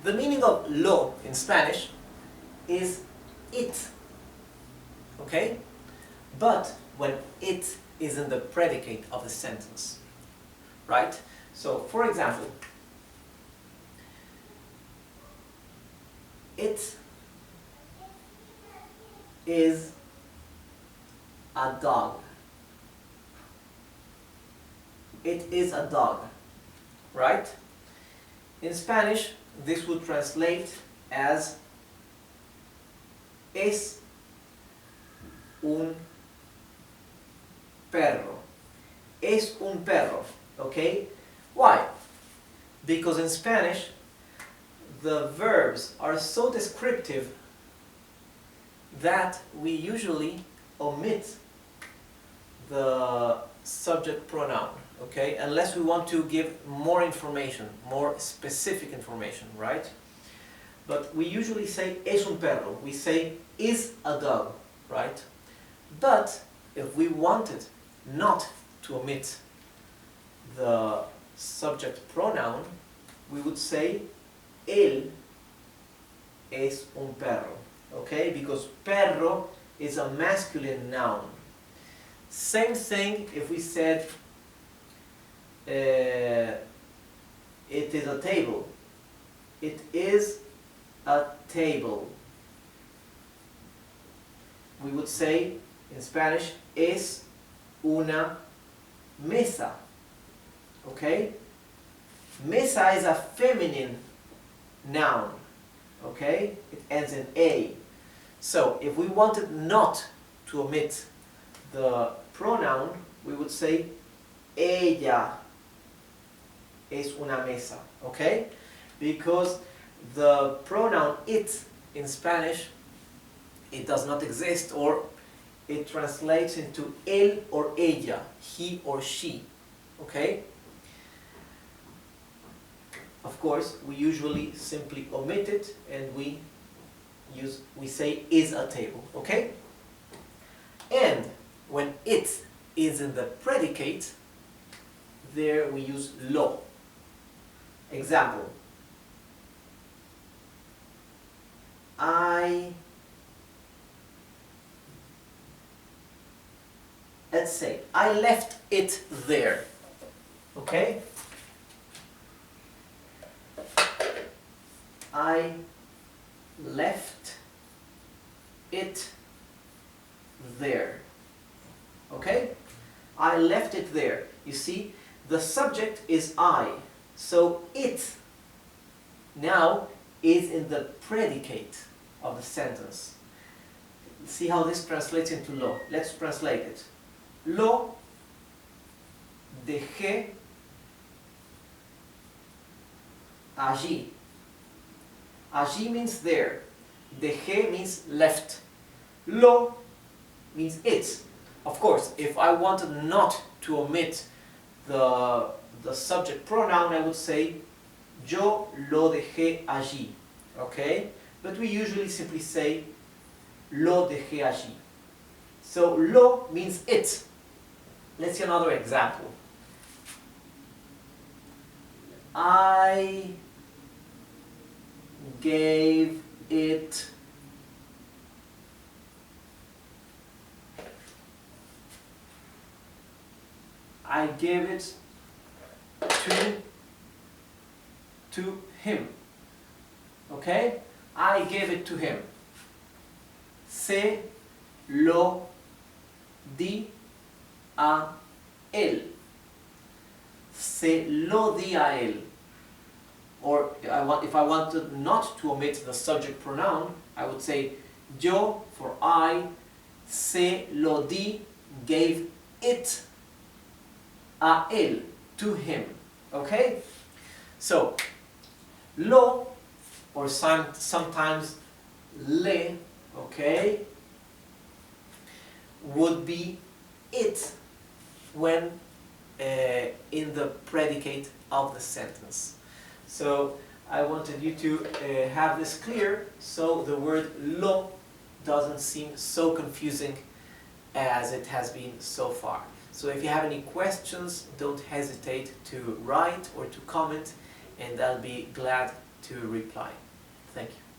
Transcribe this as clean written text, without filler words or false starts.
The meaning of lo in Spanish is it, okay? But when it is in the predicate of the sentence, right? So, for example, it is a dog. It is a dog, right? In Spanish, this would translate as es un perro. Es un perro, okay? Why? Because in Spanish, the verbs are so descriptive that we usually omit the subject pronoun, okay? Unless we want to give more information, more specific information, right? But we usually say es un perro, we say is a dog, right? But if we wanted not to omit the subject pronoun, we would say él es un perro, okay? Because perro is a masculine noun. Same thing if we said it is a table. It is a table. We would say in Spanish es una mesa, okay? Mesa is a feminine noun, okay? It ends in A. So if we wanted not to omit the pronoun, we would say ella es una mesa, okay? Because the pronoun it in Spanish, it does not exist, or it translates into él or ella, he or she, okay? Of course, we usually simply omit it and we say is a table, okay? And when it is in the predicate, there we use lo. Example, let's say, I left it there, okay? I left it there, okay? I left it there. You see, the subject is I, so it now is in the predicate of the sentence. See how this translates into lo. Let's translate it. Lo dejé allí. Allí means there. Dejé means left. Lo means it. Of course, if I wanted not to omit the subject pronoun, I would say yo lo dejé allí. Okay? But we usually simply say lo dejé allí. So lo means it. Let's see another example. I gave it to him. Okay? I gave it to him. Se lo di a él. Se lo di a él. Or if I wanted not to omit the subject pronoun, I would say yo for I, se lo di, gave it a él, to him. Okay? So, lo, or sometimes le, okay, would be it when in the predicate of the sentence. So I wanted you to have this clear, so the word lo doesn't seem so confusing as it has been so far. So if you have any questions, don't hesitate to write or to comment, and I'll be glad to reply. Thank you.